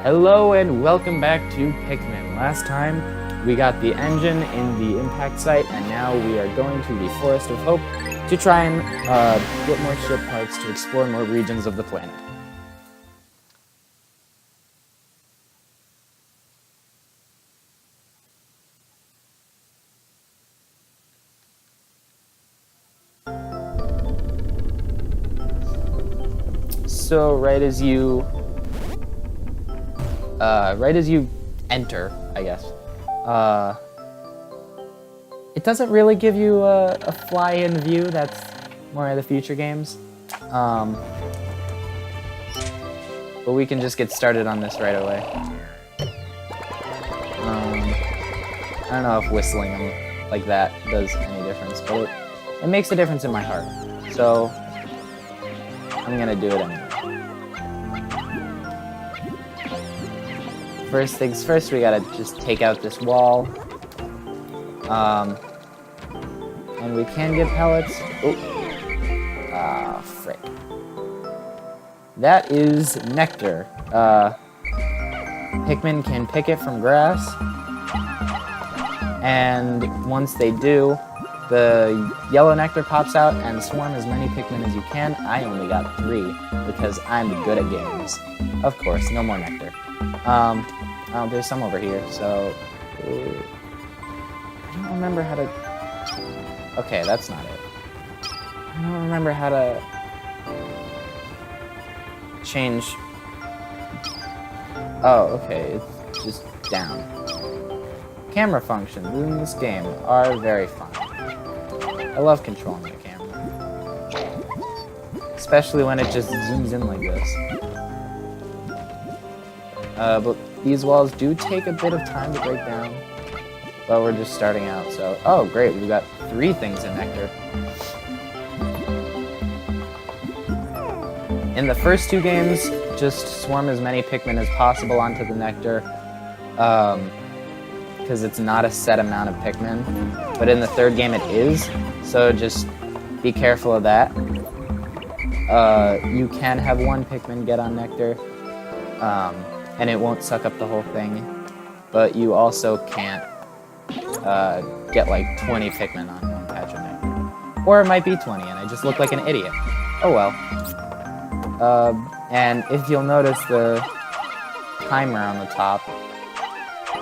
Hello and welcome back to Pikmin. Last time we got the engine in the impact site, and now we are going to the Forest of Hope to try and get more ship parts to explore more regions of the planet. So right as you enter, I guess, it doesn't really give you a fly-in view. That's more of the future games. But we can just get started on this right away. I don't know if whistling them like that does any difference, but it makes a difference in my heart. So I'm gonna do it anyway. First things first, we gotta just take out this wall. And we can get pellets. Oh. Ah, frick. That is nectar. Pikmin can pick it from grass. And once they do, the yellow nectar pops out and swarm as many Pikmin as you can. I only got 3 because I'm good at games. Of course, no more nectar. There's some over here, so I don't remember how to. Okay, that's not it. I don't remember how to change. Oh, okay, it's just down. Camera functions in this game are very fun. I love controlling the camera, especially when it just zooms in like this. But these walls do take a bit of time to break down, but we're just starting out, so... Oh, great, we've got 3 things in nectar. In the first 2 games, just swarm as many Pikmin as possible onto the nectar, because it's not a set amount of Pikmin, but in the 3rd game it is, so just be careful of that. You can have 1 Pikmin get on nectar, and it won't suck up the whole thing, but you also can't get like 20 Pikmin on 1 patch of nectar. Or it might be 20 and I just look like an idiot. Oh well. And if you'll notice the timer on the top,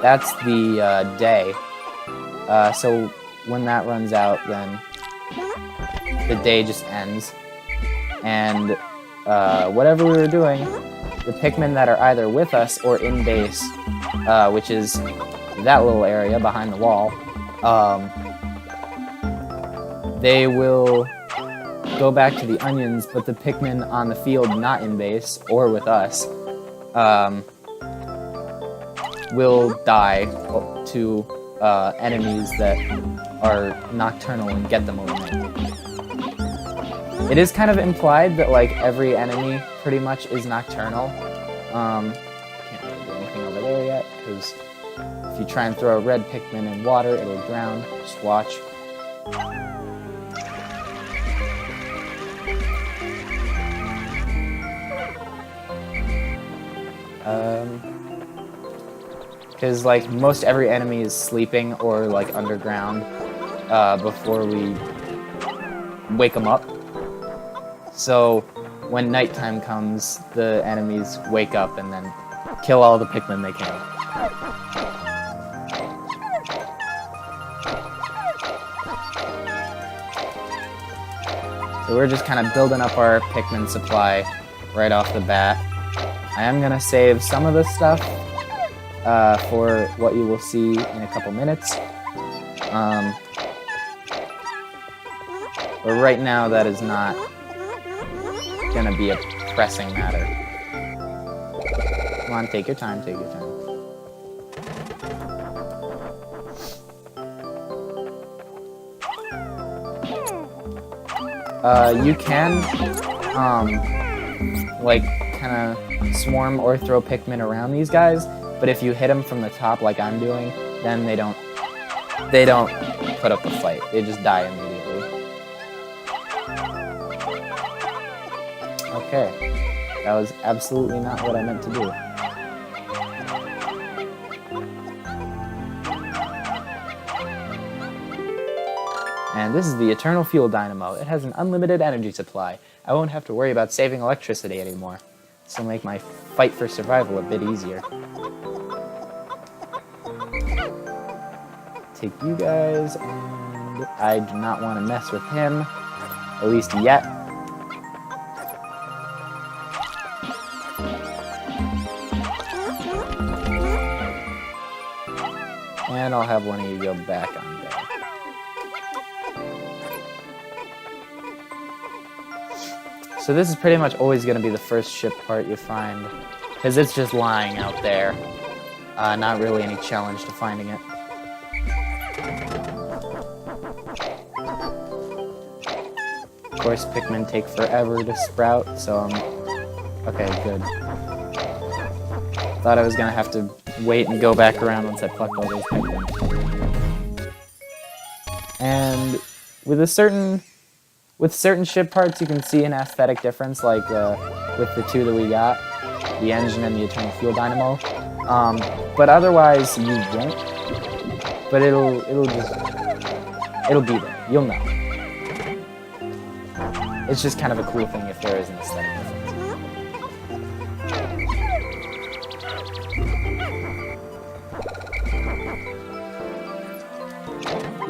that's the day. So when that runs out, then the day just ends. And whatever we were doing, the Pikmin that are either with us or in base, which is that little area behind the wall, they will go back to the onions, but the Pikmin on the field not in base or with us will die to enemies that are nocturnal and get them overnight. It is kind of implied that like every enemy pretty much is nocturnal. Can't really do anything over there yet, because if you try and throw a red Pikmin in water, it'll drown. Just watch. Because like most every enemy is sleeping or like underground before we wake them up. So when nighttime comes, the enemies wake up and then kill all the Pikmin they can. So we're just kind of building up our Pikmin supply right off the bat. I am going to save some of this stuff for what you will see in a couple minutes. But right now that is not gonna be a pressing matter. Come on, take your time, take your time. You can, like, kind of swarm or throw Pikmin around these guys, but if you hit them from the top like I'm doing, then they don't put up a fight. They just die immediately. Okay, that was absolutely not what I meant to do. And this is the Eternal Fuel Dynamo. It has an unlimited energy supply. I won't have to worry about saving electricity anymore. This will make my fight for survival a bit easier. Take you guys, and I do not want to mess with him, at least yet. And I'll have one of you go back on there. So this is pretty much always going to be the first ship part you find, because it's just lying out there. Not really any challenge to finding it. Of course, Pikmin take forever to sprout, so okay, good. Thought I was gonna have to wait and go back around once I plucked all those Pikmin. And with certain ship parts, you can see an aesthetic difference, like with the two that we got, the engine and the Eternal Fuel Dynamo. But otherwise, you won't. But it'll be there. You'll know. It's just kind of a cool thing if there is an aesthetic difference.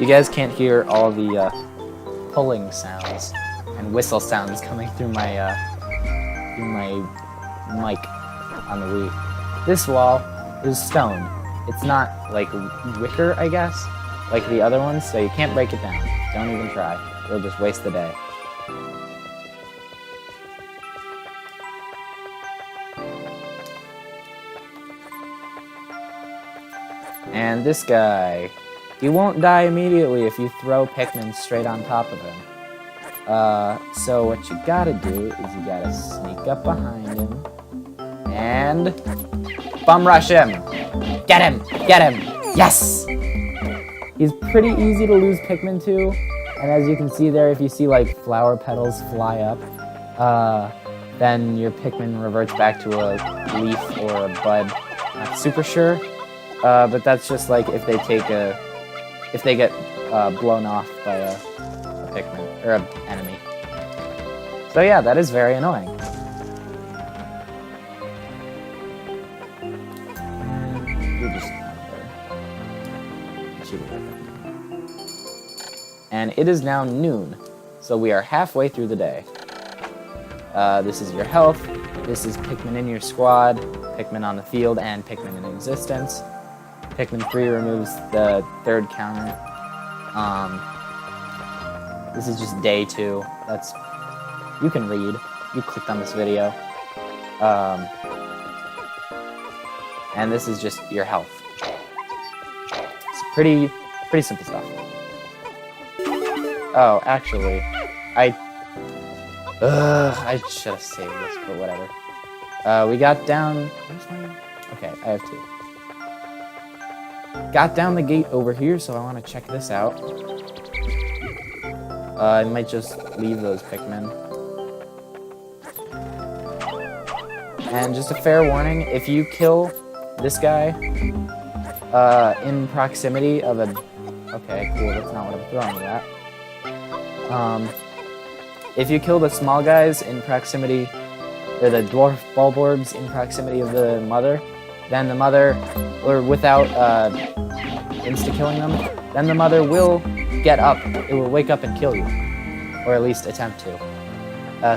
You guys can't hear all the pulling sounds and whistle sounds coming through my mic on the Wii. This wall is stone. It's not like wicker, I guess, like the other ones, so you can't break it down. Don't even try. It'll just waste the day. And this guy, he won't die immediately if you throw Pikmin straight on top of him. So what you gotta do is you gotta sneak up behind him and bum rush him. Get him! Get him! Yes! He's pretty easy to lose Pikmin to, and as you can see there, if you see like flower petals fly up, then your Pikmin reverts back to a leaf or a bud. Not super sure. But that's just like if they get blown off by a Pikmin, or an enemy. So yeah, that is very annoying. You're just out there. And it is now noon, so we are halfway through the day. This is your health, this is Pikmin in your squad, Pikmin on the field, and Pikmin in existence. Pikmin 3 removes the third counter. This is just day 2. You can read. You clicked on this video. And this is just your health. It's pretty simple stuff. Oh, actually, I should have saved this, but whatever. We got down. Okay, I have 2. Got down the gate over here, so I want to check this out. I might just leave those Pikmin. And just a fair warning, if you kill this guy in proximity of a... Okay, cool, that's not what I'm throwing at. If you kill the small guys in proximity, or the dwarf bulborbs in proximity of the mother, then the mother, or without insta-killing them, then the mother will get up. It will wake up and kill you. Or at least attempt to.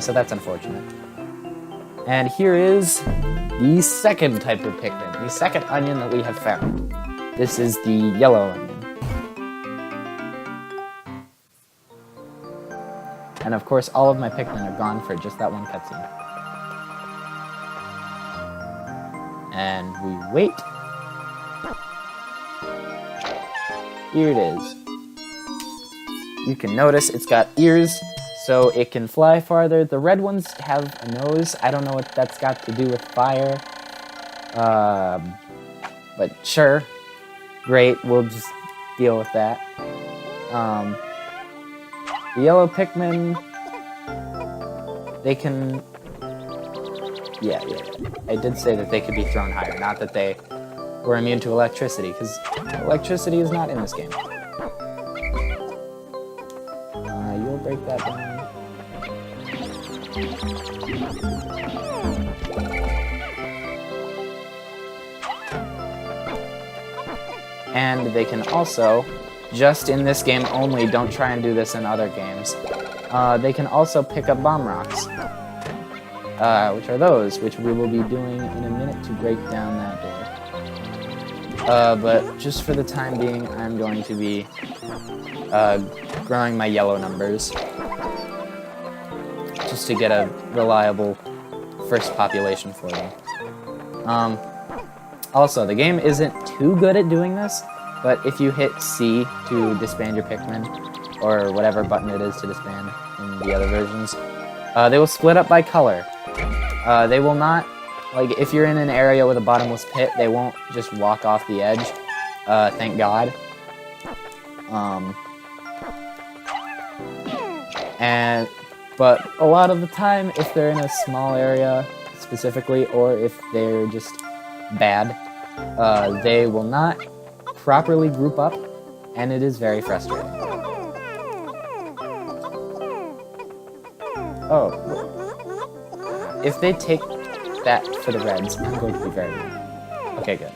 So that's unfortunate. And here is the second type of Pikmin, the second onion that we have found. This is the yellow onion. And of course, all of my Pikmin are gone for just that one cutscene. And we wait. Here it is. You can notice it's got ears, so it can fly farther. The red ones have a nose. I don't know what that's got to do with fire. But sure. Great, we'll just deal with that. The yellow Pikmin, they can... Yeah. I did say that they could be thrown higher, not that they were immune to electricity, because electricity is not in this game. And they can also, just in this game only, don't try and do this in other games, they can also pick up bomb rocks. Which are those, which we will be doing in a minute to break down that door. But just for the time being, I'm going to be growing my yellow numbers, just to get a reliable first population for them. Also, the game isn't too good at doing this, but if you hit C to disband your Pikmin, or whatever button it is to disband in the other versions, they will split up by color. They will not, like, if you're in an area with a bottomless pit, they won't just walk off the edge, thank God. But a lot of the time, if they're in a small area specifically, or if they're just bad, they will not properly group up, and it is very frustrating. Oh, if they take that for the reds, I'm going to be very mad. Okay, good.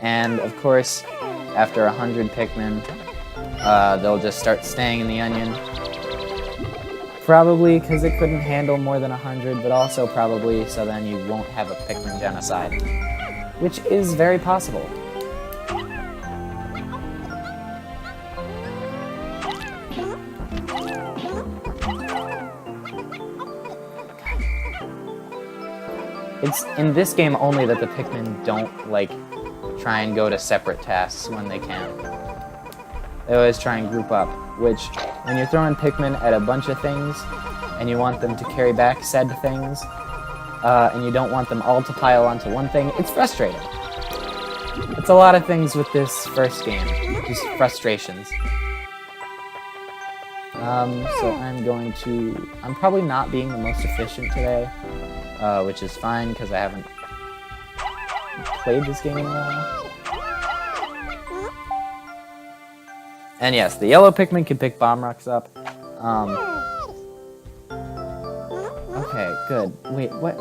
And of course, after 100 Pikmin, they'll just start staying in the onion. Probably because it couldn't handle more than 100, but also probably so then you won't have a Pikmin genocide, which is very possible. It's in this game only that the Pikmin don't, like, try and go to separate tasks when they can. They always try and group up, which, when you're throwing Pikmin at a bunch of things, and you want them to carry back said things, and you don't want them all to pile onto one thing, it's frustrating. It's a lot of things with this first game, just frustrations. So I'm probably not being the most efficient today, which is fine, because I haven't played this game in a while. And yes, the yellow Pikmin can pick bomb rocks up. Okay, good. Wait, what?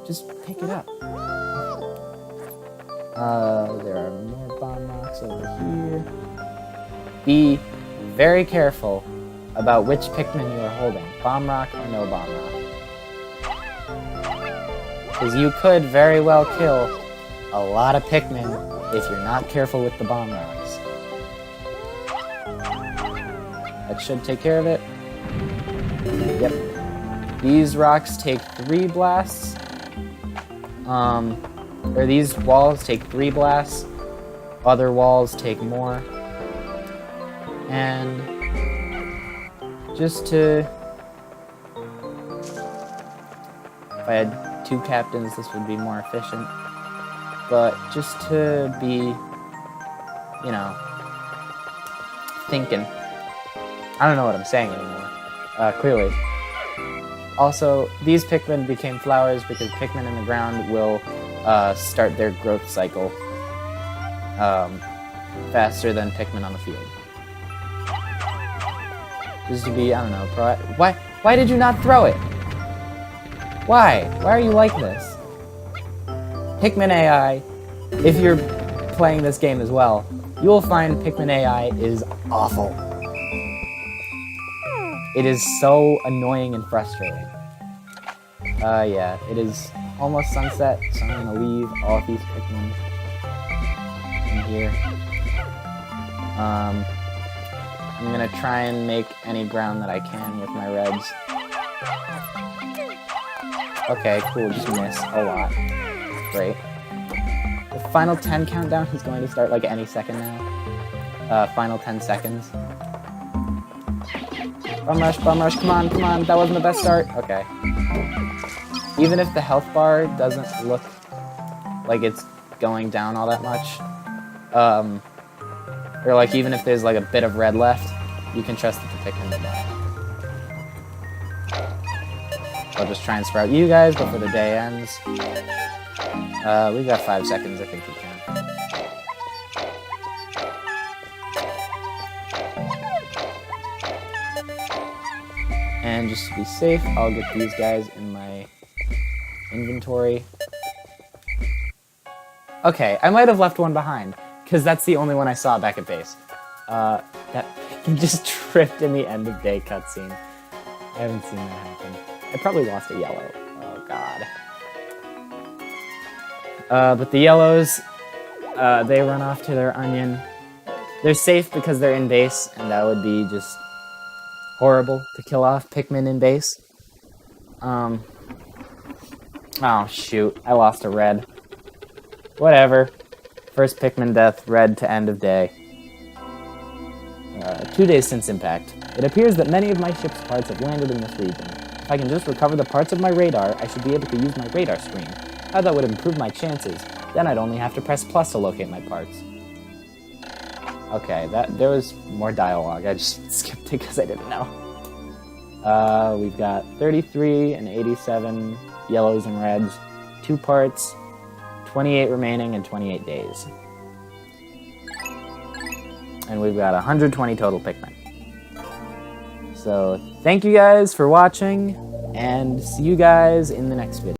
Just pick it up. There are more bomb rocks over here. Be very careful about which Pikmin you are holding. Bomb rock or no bomb rock. Because you could very well kill a lot of Pikmin if you're not careful with the bomb rocks. That should take care of it. Yep. These rocks take 3 blasts. Or these walls take 3 blasts. Other walls take more. And just to... If I had 2 captains, this would be more efficient. But just to be, you know, thinking. I don't know what I'm saying anymore, clearly. Also, these Pikmin became flowers because Pikmin in the ground will start their growth cycle faster than Pikmin on the field. Just to be, I don't know, why did you not throw it? Why? Why are you like this? Pikmin AI, if you're playing this game as well, you will find Pikmin AI is awful. It is so annoying and frustrating. Yeah, it is almost sunset, so I'm gonna leave all of these Pikmin in here. I'm gonna try and make any ground that I can with my reds. Okay, cool, just miss a lot. Great. The final 10 countdown is going to start like any second now. Final 10 seconds. Bum rush, come on, that wasn't the best start. Okay. Even if the health bar doesn't look like it's going down all that much, or like even if there's like a bit of red left, you can trust that the Pikmin will die. I'll just try and sprout you guys before the day ends. We've got 5 seconds, I think we can. And just to be safe, I'll get these guys in my inventory. Okay, I might have left one behind, because that's the only one I saw back at base. That Pikmin just tripped in the end of day cutscene. I haven't seen that happen. I probably lost a yellow. Oh, God. But the yellows, they run off to their onion. They're safe because they're in base, and that would be just horrible to kill off Pikmin in base. Oh, shoot. I lost a red. Whatever. First Pikmin death, red to end of day. 2 days since impact. It appears that many of my ship's parts have landed in this region. If I can just recover the parts of my radar, I should be able to use my radar screen. How that would improve my chances. Then I'd only have to press plus to locate my parts. Okay, there was more dialogue. I just skipped it because I didn't know. We've got 33 and 87 yellows and reds. 2 parts, 28 remaining, and 28 days. And we've got 120 total Pikmin. So, thank you guys for watching, and see you guys in the next video.